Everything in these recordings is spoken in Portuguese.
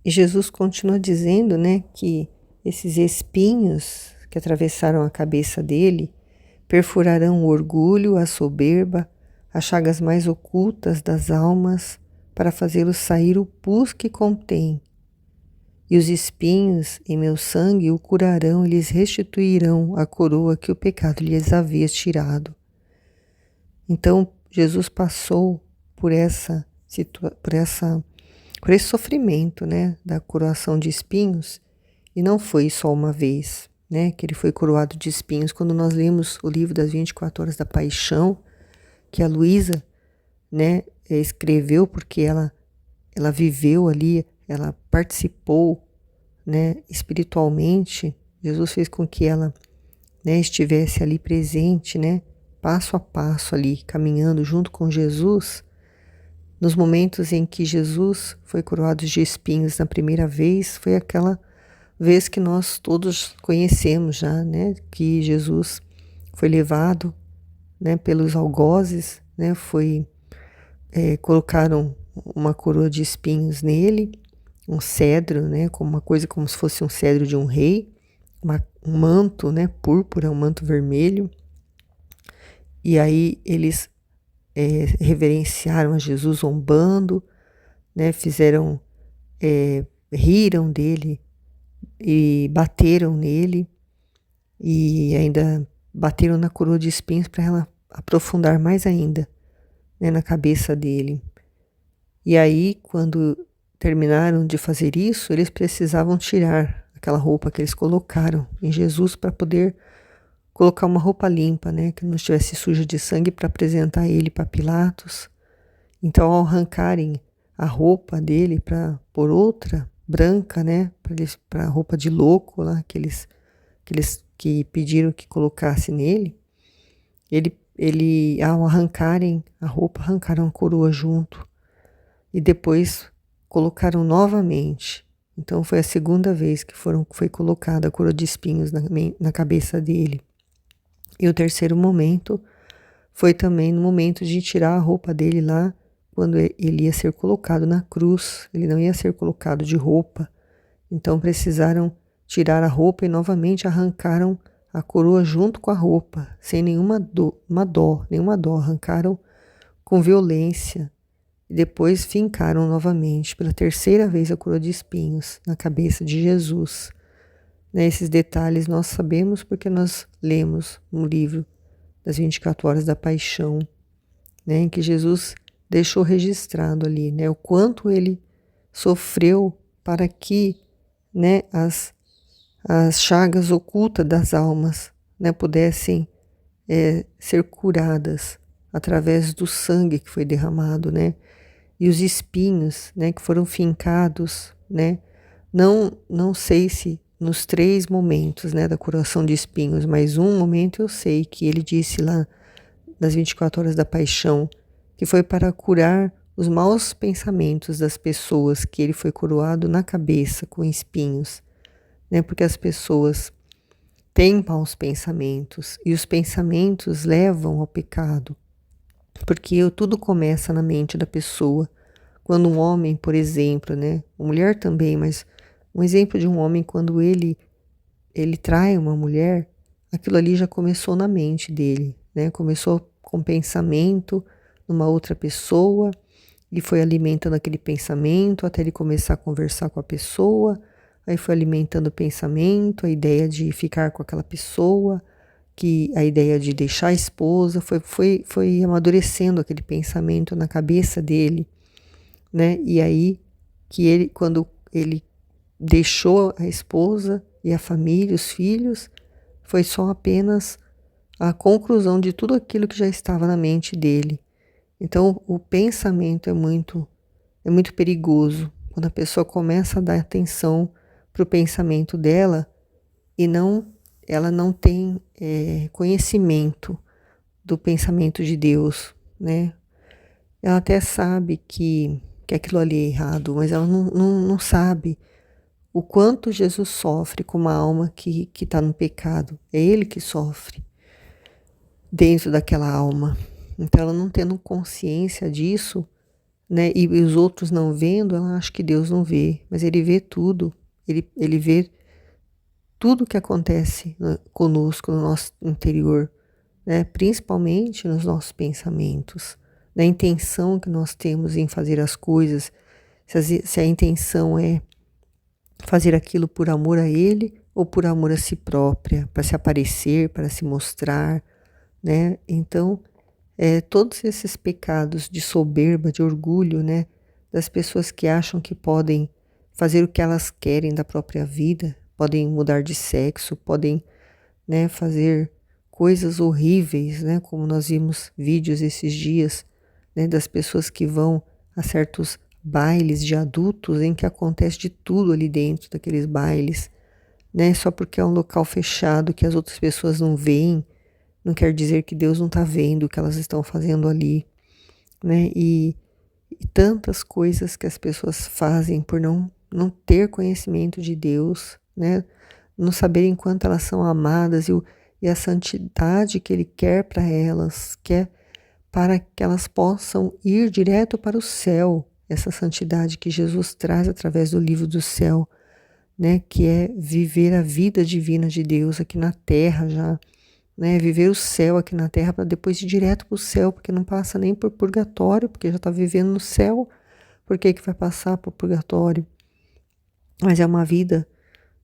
E Jesus continua dizendo, né, que esses espinhos que atravessaram a cabeça dele perfurarão o orgulho, a soberba, as chagas mais ocultas das almas, para fazê-los sair o pus que contém. E os espinhos em meu sangue o curarão e lhes restituirão a coroa que o pecado lhes havia tirado. Então, Jesus passou por esse sofrimento, né, da coroação de espinhos, e não foi só uma vez, né, que ele foi coroado de espinhos. Quando nós lemos o livro das 24 horas da paixão, que a Luísa, né, escreveu, porque ela viveu ali, ela participou, né, espiritualmente. Jesus fez com que ela, né, estivesse ali presente, né, passo a passo ali, caminhando junto com Jesus. Nos momentos em que Jesus foi coroado de espinhos na primeira vez, foi aquela vez que nós todos conhecemos já, né, que Jesus foi levado, né, pelos algozes, né, colocaram uma coroa de espinhos nele, um cedro, né, como uma coisa como se fosse um cedro de um rei, um manto, né, púrpura, um manto vermelho. E aí eles reverenciaram a Jesus zombando, né, riram dele e bateram nele e ainda bateram na coroa de espinhos para ela aprofundar mais ainda, né, na cabeça dele. E aí, quando terminaram de fazer isso, eles precisavam tirar aquela roupa que eles colocaram em Jesus para poder colocar uma roupa limpa, né, que não estivesse suja de sangue, para apresentar ele para Pilatos. Então, ao arrancarem a roupa dele para pôr outra branca, né, para a roupa de louco lá que pediram que colocasse nele, ele ao arrancarem a roupa, arrancaram a coroa junto e depois colocaram novamente. Então foi a segunda vez que foi colocada a coroa de espinhos na cabeça dele. E o terceiro momento foi também no momento de tirar a roupa dele lá, quando ele ia ser colocado na cruz. Ele não ia ser colocado de roupa. Então precisaram tirar a roupa e novamente arrancaram a coroa junto com a roupa, sem nenhuma dó. Arrancaram com violência. E depois fincaram novamente, pela terceira vez, a coroa de espinhos na cabeça de Jesus. Né, esses detalhes nós sabemos porque nós lemos no livro das 24 horas da paixão, né, em que Jesus deixou registrado ali, né, o quanto ele sofreu para que, né, as chagas ocultas das almas, né, pudessem ser curadas através do sangue que foi derramado, né, e os espinhos, né, que foram fincados, né, não sei se nos 3 momentos, né, da curação de espinhos, mas um momento eu sei que ele disse lá nas 24 horas da paixão, que foi para curar os maus pensamentos das pessoas, que ele foi coroado na cabeça com espinhos, né, porque as pessoas têm maus pensamentos e os pensamentos levam ao pecado, porque tudo começa na mente da pessoa. Quando um homem, por exemplo, né, uma mulher também, mas um exemplo de um homem, quando ele trai uma mulher, aquilo ali já começou na mente dele, né? Começou com pensamento numa outra pessoa e foi alimentando aquele pensamento até ele começar a conversar com a pessoa, aí foi alimentando o pensamento, a ideia de ficar com aquela pessoa, a ideia de deixar a esposa, foi amadurecendo aquele pensamento na cabeça dele, né? E aí que quando ele deixou a esposa e a família, os filhos, foi só apenas a conclusão de tudo aquilo que já estava na mente dele. Então, o pensamento é muito perigoso quando a pessoa começa a dar atenção para o pensamento dela e ela não tem conhecimento do pensamento de Deus, né? Ela até sabe que aquilo ali é errado, mas ela não sabe o quanto Jesus sofre com uma alma que está no pecado. É ele que sofre dentro daquela alma. Então, ela não tendo consciência disso, né? E os outros não vendo, ela acha que Deus não vê, mas Ele vê tudo. Ele vê tudo que acontece conosco no nosso interior, né? Principalmente nos nossos pensamentos, na intenção que nós temos em fazer as coisas, se a intenção é fazer aquilo por amor a Ele ou por amor a si própria, para se aparecer, para se mostrar, né? Então, todos esses pecados de soberba, de orgulho, né? Das pessoas que acham que podem fazer o que elas querem da própria vida, podem mudar de sexo, podem, né, fazer coisas horríveis, né? Como nós vimos vídeos esses dias, né? Das pessoas que vão a certos bailes de adultos em que acontece de tudo ali dentro daqueles bailes, né? Só porque é um local fechado que as outras pessoas não veem, não quer dizer que Deus não está vendo o que elas estão fazendo ali, né? E tantas coisas que as pessoas fazem por não ter conhecimento de Deus, né? Não saberem quanto elas são amadas e a santidade que Ele quer para elas, quer para que elas possam ir direto para o céu, essa santidade que Jesus traz através do livro do céu, né? Que é viver a vida divina de Deus aqui na terra já, né? Viver o céu aqui na terra para depois ir direto para o céu, porque não passa nem por purgatório, porque já está vivendo no céu, por que que vai passar por purgatório? Mas é uma vida,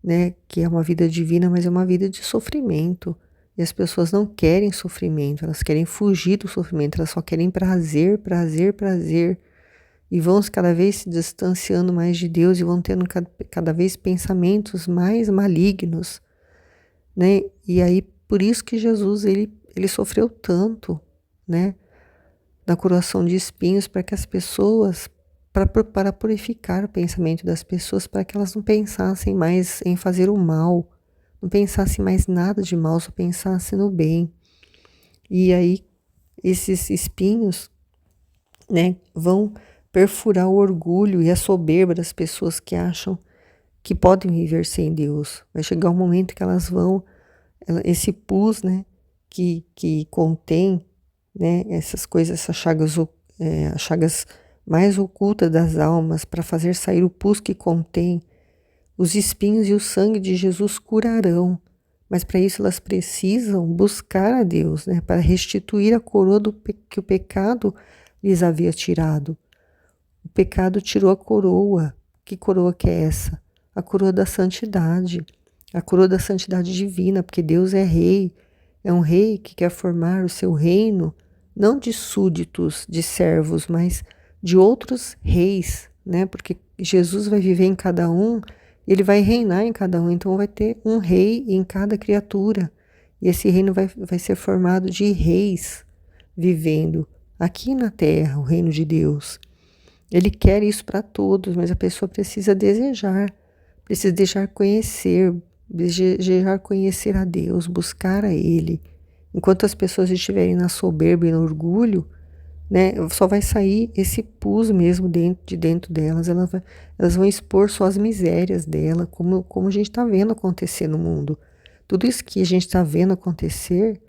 né? Que é uma vida divina, mas é uma vida de sofrimento. E as pessoas não querem sofrimento, elas querem fugir do sofrimento, elas só querem prazer, prazer, prazer. E vão cada vez se distanciando mais de Deus e vão tendo cada vez pensamentos mais malignos, né? E aí, por isso que Jesus, ele sofreu tanto, né? Na coroação de espinhos, para que as pessoas, para purificar o pensamento das pessoas, para que elas não pensassem mais em fazer o mal, não pensassem mais nada de mal, só pensassem no bem. E aí, esses espinhos, né, vão perfurar o orgulho e a soberba das pessoas que acham que podem viver sem Deus. Vai chegar um momento que elas vão, esse pus, né, que contém, né, essas coisas, essas chagas, as chagas mais ocultas das almas, para fazer sair o pus que contém, os espinhos e o sangue de Jesus curarão. Mas para isso elas precisam buscar a Deus, né, para restituir a coroa que o pecado lhes havia tirado. O pecado tirou a coroa. Que coroa que é essa? A coroa da santidade. A coroa da santidade divina, porque Deus é rei. É um rei que quer formar o seu reino, não de súditos, de servos, mas de outros reis, né? Porque Jesus vai viver em cada um, ele vai reinar em cada um, então vai ter um rei em cada criatura. E esse reino vai ser formado de reis vivendo aqui na terra, o reino de Deus. Ele quer isso para todos, mas a pessoa precisa desejar, precisa desejar conhecer a Deus, buscar a Ele. Enquanto as pessoas estiverem na soberba e no orgulho, né, só vai sair esse pus mesmo de dentro delas. Elas vão expor só as misérias dela, como a gente está vendo acontecer no mundo. Tudo isso que a gente está vendo acontecer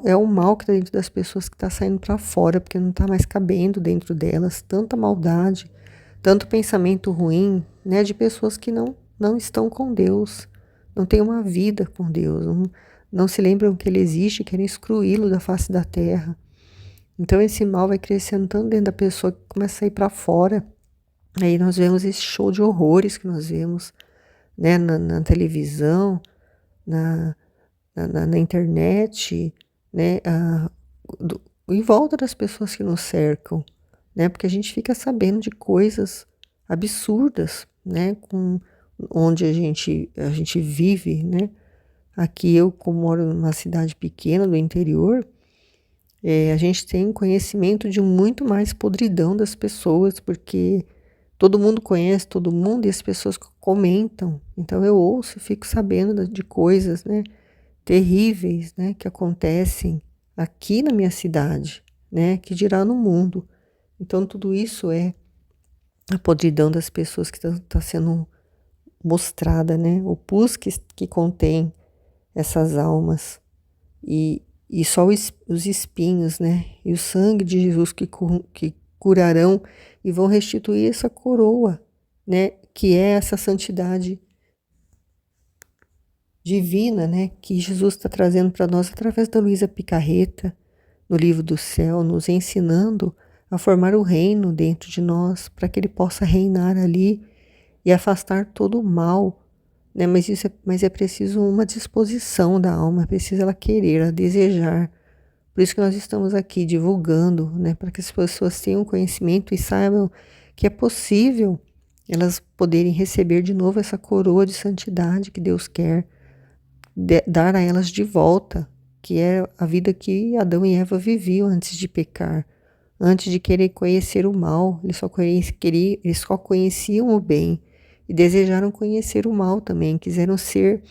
é o mal que está dentro das pessoas que está saindo para fora, porque não está mais cabendo dentro delas tanta maldade, tanto pensamento ruim, né, de pessoas que não estão com Deus, não têm uma vida com Deus, não se lembram que Ele existe, querem excluí-lo da face da terra. Então esse mal vai crescendo tanto dentro da pessoa que começa a ir para fora. Aí nós vemos esse show de horrores que nós vemos, né, na televisão, na internet, né, em volta das pessoas que nos cercam, né, porque a gente fica sabendo de coisas absurdas, né, onde a gente vive, né. Aqui eu, como moro numa cidade pequena do interior, a gente tem conhecimento de muito mais podridão das pessoas, porque todo mundo conhece todo mundo e as pessoas comentam. Então eu ouço e fico sabendo de coisas, né, terríveis, né, que acontecem aqui na minha cidade, né, que dirá no mundo. Então tudo isso é a podridão das pessoas que está sendo mostrada, né, o pus que contém essas almas e só os espinhos, né, e o sangue de Jesus curarão e vão restituir essa coroa, né, que é essa santidade divina, né, que Jesus está trazendo para nós através da Luísa Picarreta, no livro do céu, nos ensinando a formar o reino dentro de nós, para que ele possa reinar ali e afastar todo o mal, né? Mas é preciso uma disposição da alma, é preciso ela querer, ela desejar. Por isso que nós estamos aqui divulgando, né, para que as pessoas tenham conhecimento e saibam que é possível elas poderem receber de novo essa coroa de santidade que Deus quer dar a elas de volta, que é a vida que Adão e Eva viviam antes de pecar, antes de querer conhecer o mal. Eles só conheciam o bem e desejaram conhecer o mal também, quiseram ser,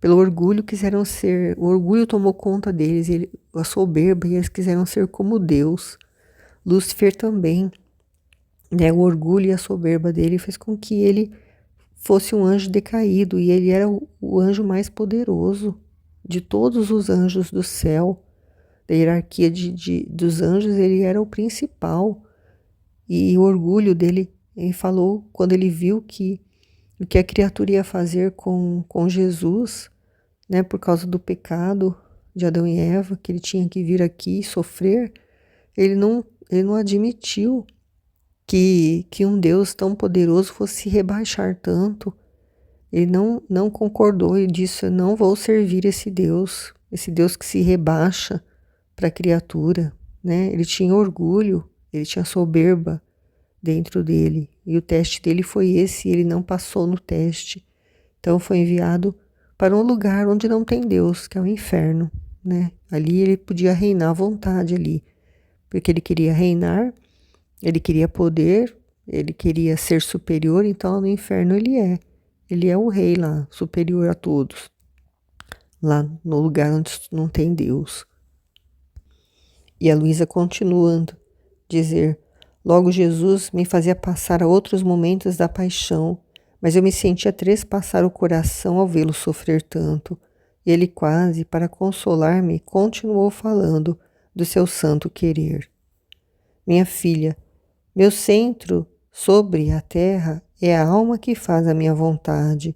pelo orgulho, quiseram ser, o orgulho tomou conta deles, a soberba, e eles quiseram ser como Deus. Lúcifer também, né, o orgulho e a soberba dele fez com que ele fosse um anjo decaído, e ele era o anjo mais poderoso de todos os anjos do céu. Da hierarquia dos anjos, ele era o principal. E o orgulho dele, ele falou, quando ele viu que o que a criatura ia fazer com Jesus, né, por causa do pecado de Adão e Eva, que ele tinha que vir aqui e sofrer, ele não admitiu que um Deus tão poderoso fosse se rebaixar tanto. Ele não concordou e disse: eu não vou servir esse Deus que se rebaixa para a criatura, né? Ele tinha orgulho, ele tinha soberba dentro dele, e o teste dele foi esse, e ele não passou no teste. Então foi enviado para um lugar onde não tem Deus, que é o inferno, né? Ali ele podia reinar à vontade ali, porque ele queria reinar, ele queria poder, ele queria ser superior, então no inferno ele é o rei lá, superior a todos, lá no lugar onde não tem Deus. E a Luísa continuando, dizer: logo Jesus me fazia passar a outros momentos da paixão, mas eu me sentia trespassar o coração ao vê-lo sofrer tanto. E ele quase, para consolar-me, continuou falando do seu santo querer. Minha filha, meu centro sobre a terra é a alma que faz a minha vontade.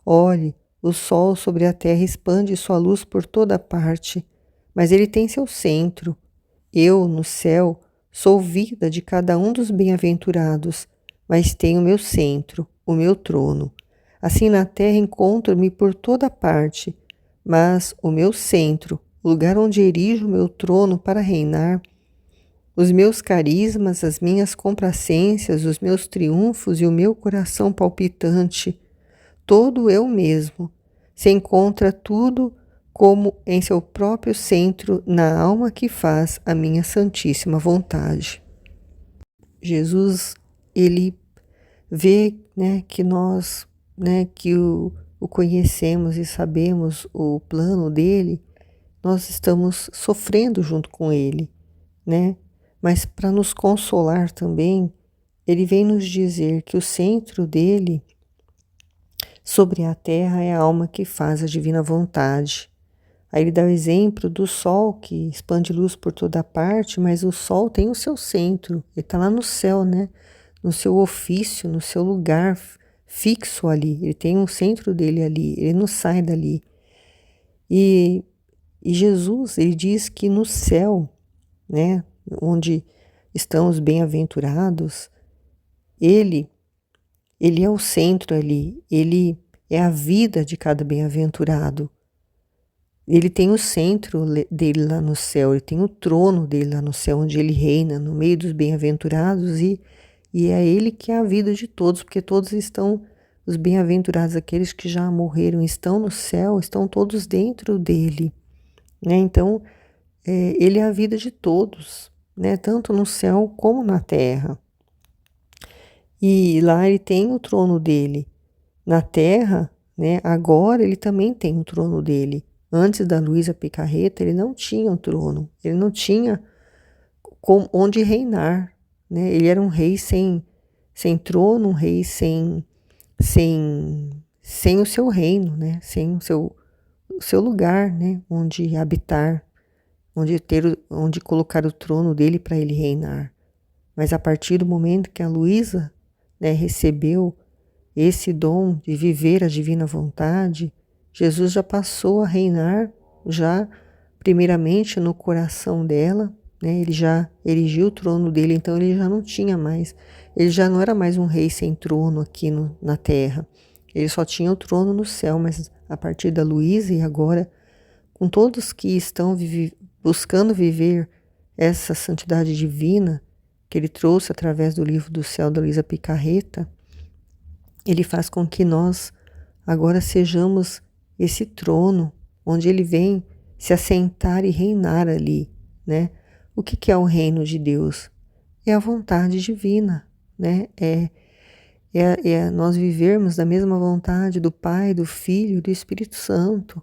Olhe, o sol sobre a terra expande sua luz por toda parte, mas ele tem seu centro. Eu, no céu, sou vida de cada um dos bem-aventurados, mas tenho meu centro, o meu trono. Assim na terra encontro-me por toda parte, mas o meu centro, o lugar onde erijo o meu trono para reinar, os meus carismas, as minhas complacências, os meus triunfos e o meu coração palpitante, todo eu mesmo, se encontra tudo como em seu próprio centro, na alma que faz a minha santíssima vontade. Jesus, ele vê, né, que nós, né, que o conhecemos e sabemos o plano dele, nós estamos sofrendo junto com ele, né? Mas para nos consolar também, ele vem nos dizer que o centro dele sobre a terra é a alma que faz a divina vontade. Aí ele dá o exemplo do sol que expande luz por toda parte, mas o sol tem o seu centro, ele está lá no céu, né? No seu ofício, no seu lugar fixo ali, ele tem um centro dele ali, ele não sai dali. E Jesus, ele diz que no céu, né, onde estão os bem-aventurados, ele é o centro ali, ele é a vida de cada bem-aventurado. Ele tem o centro dele lá no céu, ele tem o trono dele lá no céu, onde ele reina no meio dos bem-aventurados, e é ele que é a vida de todos, porque todos estão, os bem-aventurados, aqueles que já morreram, estão no céu, estão todos dentro dele, né? Então, ele é a vida de todos, né? Tanto no céu como na terra. E lá ele tem o trono dele. Na terra, né? Agora ele também tem o trono dele. Antes da Luísa Picarreta, ele não tinha um trono, ele não tinha onde reinar, né? Ele era um rei sem trono, um rei sem o seu reino, né? Sem o seu lugar, né? Onde habitar, onde colocar o trono dele para ele reinar. Mas a partir do momento que a Luísa, né, recebeu esse dom de viver a divina vontade, Jesus já passou a reinar, já primeiramente no coração dela, né? Ele já erigiu o trono dele, então ele já não tinha mais, ele já não era mais um rei sem trono aqui na terra. Ele só tinha o trono no céu, mas a partir da Luísa e agora, com todos que estão buscando viver essa santidade divina que ele trouxe através do livro do céu da Luísa Picarreta, ele faz com que nós agora sejamos esse trono onde ele vem se assentar e reinar ali, né? O que é o reino de Deus? É a vontade divina, né? É nós vivermos da mesma vontade do Pai, do Filho e do Espírito Santo,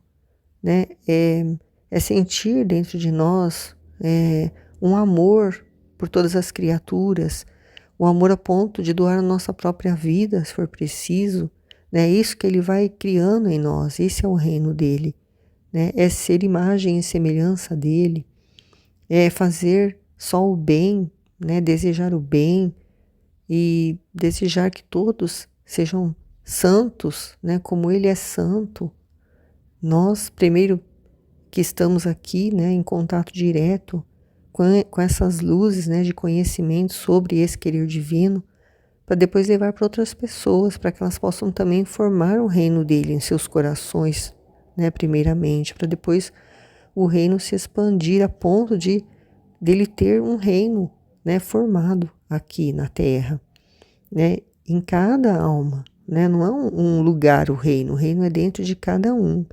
né? É sentir dentro de nós um amor por todas as criaturas, o amor a ponto de doar a nossa própria vida, se for preciso, né? É isso que ele vai criando em nós, esse é o reino dele, né? É ser imagem e semelhança dele, é fazer só o bem, né? Desejar o bem e desejar que todos sejam santos, né? Como ele é santo. Nós, primeiro que estamos aqui, né, em contato direto com essas luzes, né, de conhecimento sobre esse querer divino, para depois levar para outras pessoas, para que elas possam também formar o reino dele em seus corações, né, primeiramente, para depois o reino se expandir a ponto de dele ter um reino, né, formado aqui na Terra, né, em cada alma, né, não é um lugar o reino é dentro de cada um.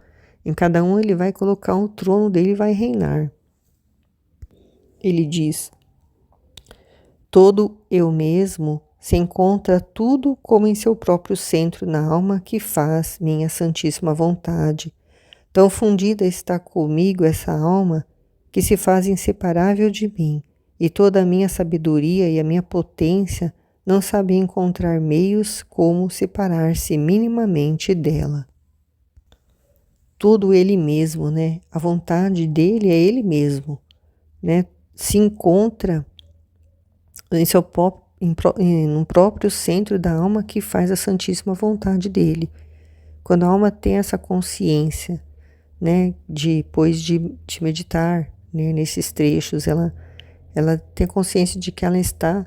Em cada um ele vai colocar um trono dele e vai reinar. Ele diz: todo eu mesmo se encontra tudo como em seu próprio centro na alma que faz minha santíssima vontade. Tão fundida está comigo essa alma que se faz inseparável de mim, e toda a minha sabedoria e a minha potência não sabem encontrar meios como separar-se minimamente dela. Todo ele mesmo, né? A vontade dele é ele mesmo, né? Se encontra em no próprio centro da alma que faz a santíssima vontade dele. Quando a alma tem essa consciência, né, depois de meditar, né, nesses trechos, ela tem consciência de que ela está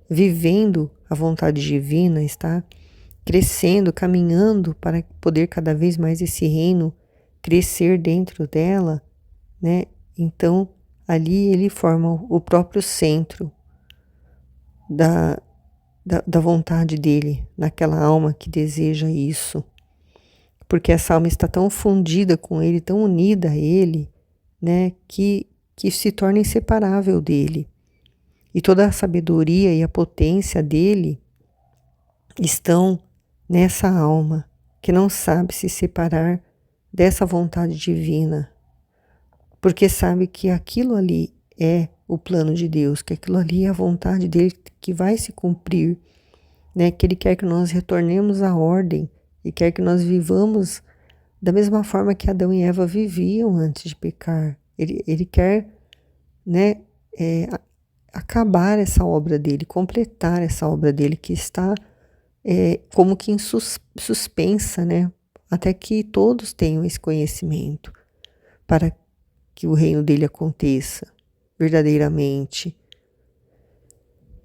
vivendo a vontade divina, está crescendo, caminhando para poder cada vez mais esse reino crescer dentro dela, né? Então, ali ele forma o próprio centro da vontade dele, naquela alma que deseja isso. Porque essa alma está tão fundida com ele, tão unida a ele, né, que se torna inseparável dele. E toda a sabedoria e a potência dele estão nessa alma, que não sabe se separar dessa vontade divina, porque sabe que aquilo ali é o plano de Deus, que aquilo ali é a vontade dele que vai se cumprir, né? Que ele quer que nós retornemos à ordem e quer que nós vivamos da mesma forma que Adão e Eva viviam antes de pecar. Ele quer, né, acabar essa obra dele, completar essa obra dele que está como que em suspensa, né? Até que todos tenham esse conhecimento para que o reino dele aconteça verdadeiramente.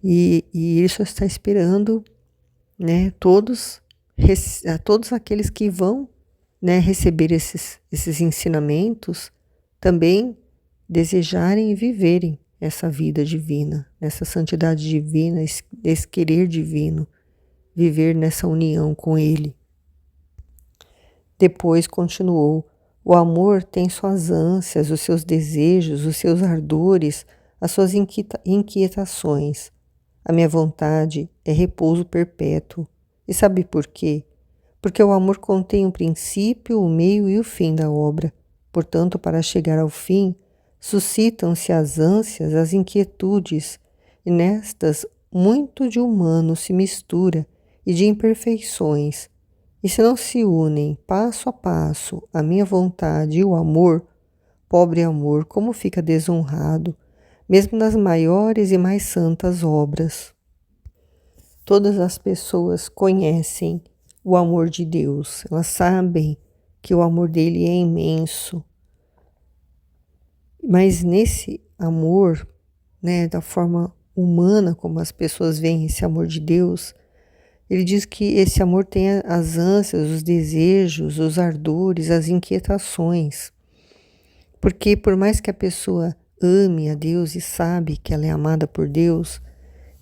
E ele só está esperando, né, todos aqueles que vão, né, receber esses ensinamentos também desejarem e viverem essa vida divina, essa santidade divina, esse querer divino, viver nessa união com ele. Depois continuou: o amor tem suas ânsias, os seus desejos, os seus ardores, as suas inquietações. A minha vontade é repouso perpétuo. E sabe por quê? Porque o amor contém o princípio, o meio e o fim da obra. Portanto, para chegar ao fim, suscitam-se as ânsias, as inquietudes, e nestas muito de humano se mistura e de imperfeições. E se não se unem passo a passo a minha vontade e o amor, pobre amor, como fica desonrado, mesmo nas maiores e mais santas obras. Todas as pessoas conhecem o amor de Deus, elas sabem que o amor dele é imenso. Mas nesse amor, né, da forma humana como as pessoas veem esse amor de Deus, ele diz que esse amor tem as ânsias, os desejos, os ardores, as inquietações. Porque por mais que a pessoa ame a Deus e sabe que ela é amada por Deus,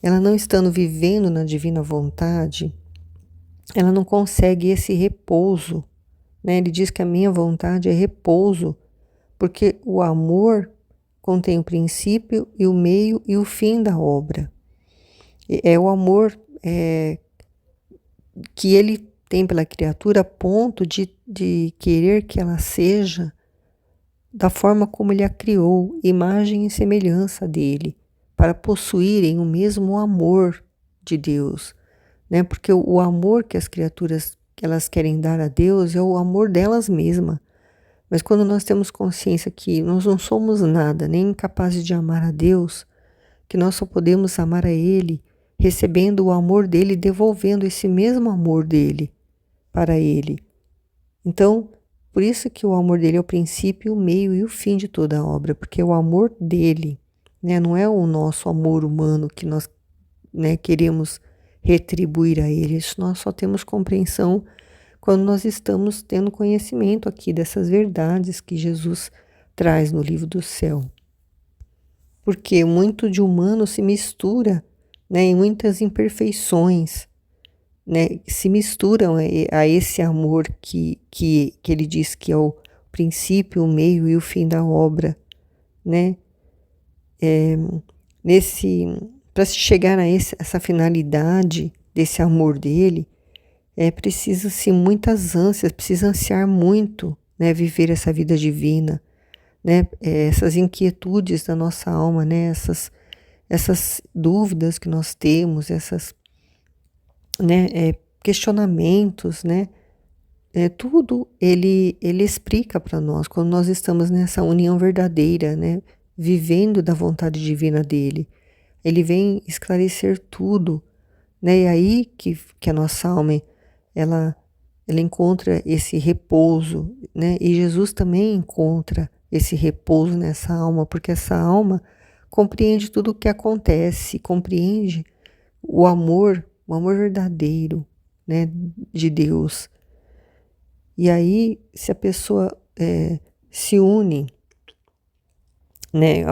ela não estando vivendo na divina vontade, ela não consegue esse repouso, né? Ele diz que a minha vontade é repouso, porque o amor contém o princípio e o meio e o fim da obra. É o amor que ele tem pela criatura a ponto de querer que ela seja da forma como ele a criou, imagem e semelhança dele, para possuírem o mesmo amor de Deus, né? Porque o amor que as criaturas elas querem dar a Deus é o amor delas mesmas. Mas quando nós temos consciência que nós não somos nada, nem capazes de amar a Deus, que nós só podemos amar a Ele recebendo o amor dele, devolvendo esse mesmo amor dele para Ele. Então, por isso que o amor dele é o princípio, o meio e o fim de toda a obra, porque é o amor dele, né? Não é o nosso amor humano que nós, né, queremos retribuir a ele. Isso nós só temos compreensão quando nós estamos tendo conhecimento aqui dessas verdades que Jesus traz no livro do céu. Porque muito de humano se mistura, né, em muitas imperfeições, né, se misturam a esse amor que ele diz que é o princípio, o meio e o fim da obra, né? Para se chegar a essa finalidade desse amor dele, é preciso-se muitas ânsias, precisa ansiar muito, né, viver essa vida divina, né, essas inquietudes da nossa alma, né, essas dúvidas que nós temos, essas, né, questionamentos, né, tudo ele explica para nós quando nós estamos nessa união verdadeira, né, vivendo da vontade divina dele. Ele vem esclarecer tudo, né, e aí que a nossa alma ela encontra esse repouso, né, e Jesus também encontra esse repouso nessa alma, porque essa alma compreende tudo o que acontece, compreende o amor verdadeiro, né, de Deus. E aí, se a pessoa se une, né,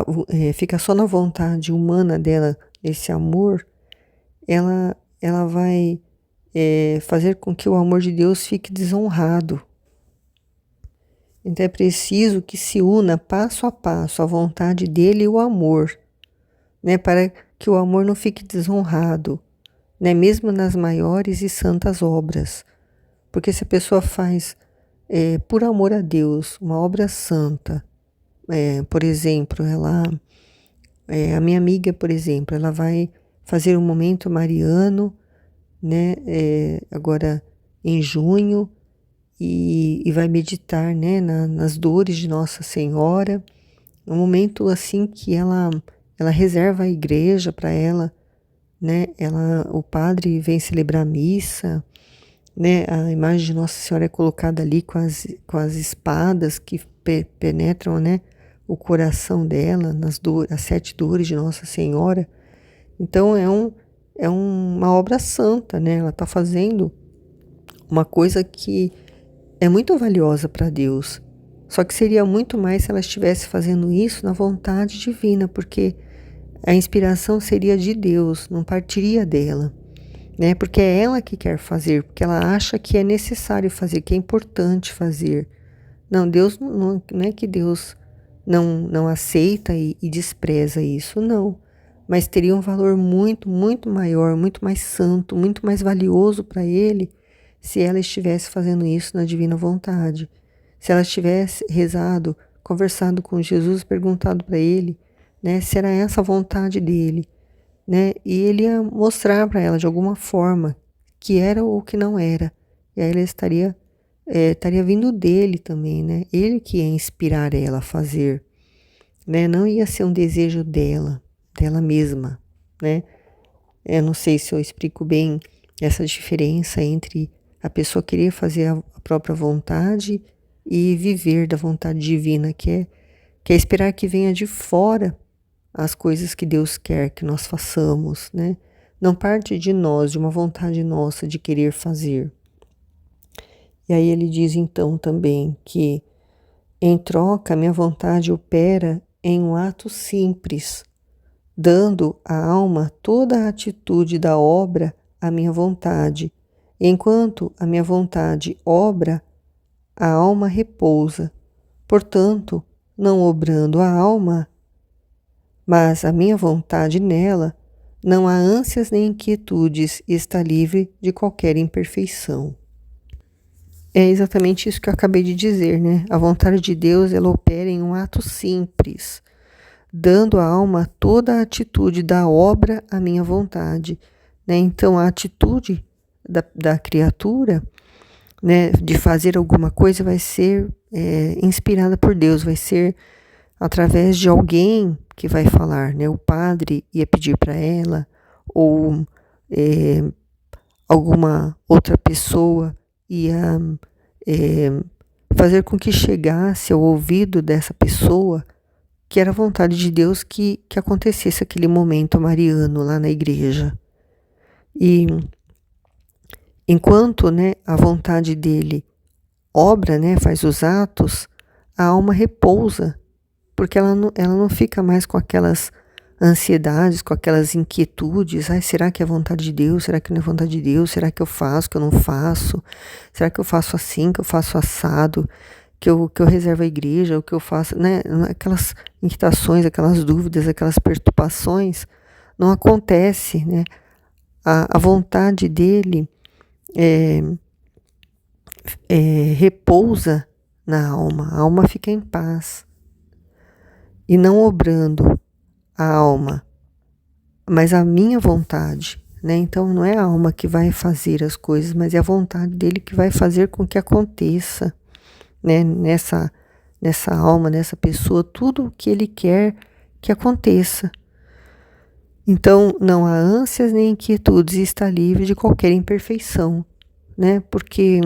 fica só na vontade humana dela, esse amor, ela vai fazer com que o amor de Deus fique desonrado. Então é preciso que se una passo a passo a vontade dele e o amor, né, para que o amor não fique desonrado, né, mesmo nas maiores e santas obras. Porque se a pessoa faz por amor a Deus uma obra santa, por exemplo, a minha amiga, por exemplo, ela vai fazer um momento mariano, né, agora em junho, e vai meditar, né, nas dores de Nossa Senhora, um momento assim que ela reserva a igreja para ela, né, o padre vem celebrar a missa, né, a imagem de Nossa Senhora é colocada ali com as espadas que penetram, né, o coração dela, as 7 dores de Nossa Senhora. Então é uma obra santa, né, ela está fazendo uma coisa que é muito valiosa para Deus. Só que seria muito mais se ela estivesse fazendo isso na vontade divina, porque a inspiração seria de Deus, não partiria dela, né? Porque é ela que quer fazer, porque ela acha que é necessário fazer, que é importante fazer. Não, Deus não é que Deus não aceita e despreza isso, não. Mas teria um valor muito, muito maior, muito mais santo, muito mais valioso para ele se ela estivesse fazendo isso na divina vontade. Se ela tivesse rezado, conversado com Jesus, perguntado para ele, né, se era essa a vontade dele, né, e ele ia mostrar para ela de alguma forma que era ou que não era. E aí ela estaria vindo dele também, né? Ele que ia inspirar ela a fazer. né? Não ia ser um desejo dela mesma, né? Eu não sei se eu explico bem essa diferença entre a pessoa querer fazer a própria vontade e viver da vontade divina, que é esperar que venha de fora as coisas que Deus quer que nós façamos, né? Não parte de nós, de uma vontade nossa de querer fazer. E aí ele diz então também que, em troca, minha vontade opera em um ato simples, dando à alma toda a atitude da obra à minha vontade. Enquanto a minha vontade obra, a alma repousa. Portanto, não obrando a alma, mas a minha vontade nela, não há ânsias nem inquietudes e está livre de qualquer imperfeição. É exatamente isso que eu acabei de dizer, né? A vontade de Deus, ela opera em um ato simples, dando à alma toda a atitude da obra à minha vontade, né? Então, a atitude da criatura, né, de fazer alguma coisa vai ser inspirada por Deus, vai ser através de alguém que vai falar, né? O padre ia pedir para ela, ou alguma outra pessoa ia fazer com que chegasse ao ouvido dessa pessoa que era a vontade de Deus que acontecesse aquele momento mariano lá na igreja. E enquanto, né, a vontade dele obra, né, faz os atos, a alma repousa, porque ela não fica mais com aquelas ansiedades, com aquelas inquietudes. Ai, será que é vontade de Deus? Será que não é vontade de Deus? Será que eu faço, que eu não faço? Será que eu faço assim, que eu faço assado? Que eu reservo a igreja, o que eu faço, né? Aquelas inquietações, aquelas dúvidas, aquelas perturbações, não acontece, né? A vontade dele repousa na alma, a alma fica em paz. E não obrando a alma, mas a minha vontade, né? Então não é a alma que vai fazer as coisas, mas é a vontade dele que vai fazer com que aconteça, né? Nessa alma, nessa pessoa, tudo o que ele quer que aconteça. Então não há ânsias nem inquietudes e está livre de qualquer imperfeição, né? Porque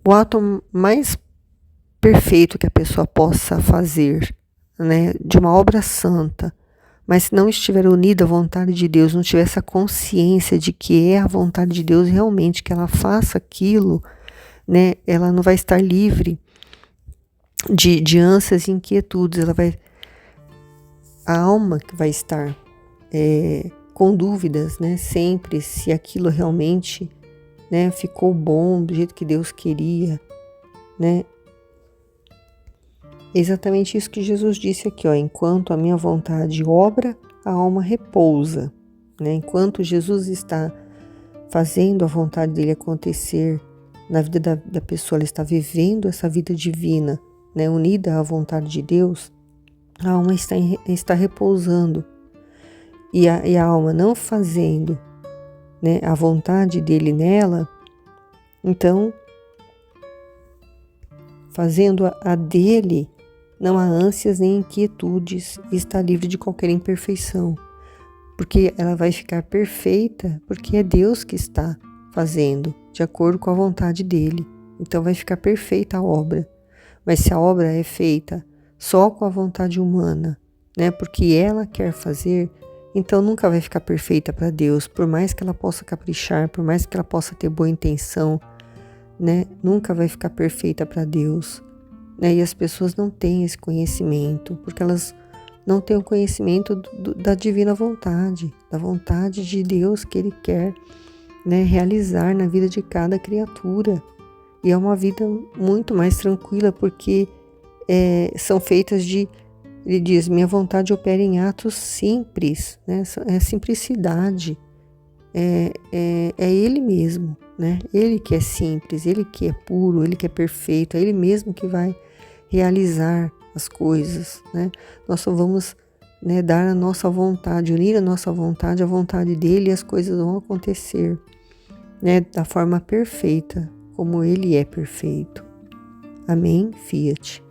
o ato mais perfeito que a pessoa possa fazer, né, de uma obra santa, mas se não estiver unida à vontade de Deus, não tiver essa consciência de que é a vontade de Deus realmente que ela faça aquilo, né, ela não vai estar livre de ânsias e inquietudes. A alma que vai estar com dúvidas, né, sempre se aquilo realmente, né, ficou bom do jeito que Deus queria, né? É exatamente isso que Jesus disse aqui, ó, enquanto a minha vontade obra, a alma repousa, né? Enquanto Jesus está fazendo a vontade dele acontecer na vida da pessoa, ela está vivendo essa vida divina, né? Unida à vontade de Deus, a alma está repousando. E a alma não fazendo, né, a vontade dele nela, então, fazendo a dele, não há ânsias nem inquietudes e está livre de qualquer imperfeição, porque ela vai ficar perfeita, porque é Deus que está fazendo, de acordo com a vontade dele. Então vai ficar perfeita a obra. Mas se a obra é feita só com a vontade humana, né, porque ela quer fazer, então nunca vai ficar perfeita para Deus, por mais que ela possa caprichar, por mais que ela possa ter boa intenção, né, nunca vai ficar perfeita para Deus. Né? E as pessoas não têm esse conhecimento, porque elas não têm o conhecimento da divina vontade, da vontade de Deus que Ele quer, né, realizar na vida de cada criatura. E é uma vida muito mais tranquila, porque são feitas ele diz, minha vontade opera em atos simples, né? É simplicidade, é Ele mesmo, né? Ele que é simples, Ele que é puro, Ele que é perfeito, é Ele mesmo que vai realizar as coisas, né? Nós só vamos, né, dar a nossa vontade, unir a nossa vontade à vontade dele, e as coisas vão acontecer, né, da forma perfeita, como ele é perfeito. Amém? Fiat.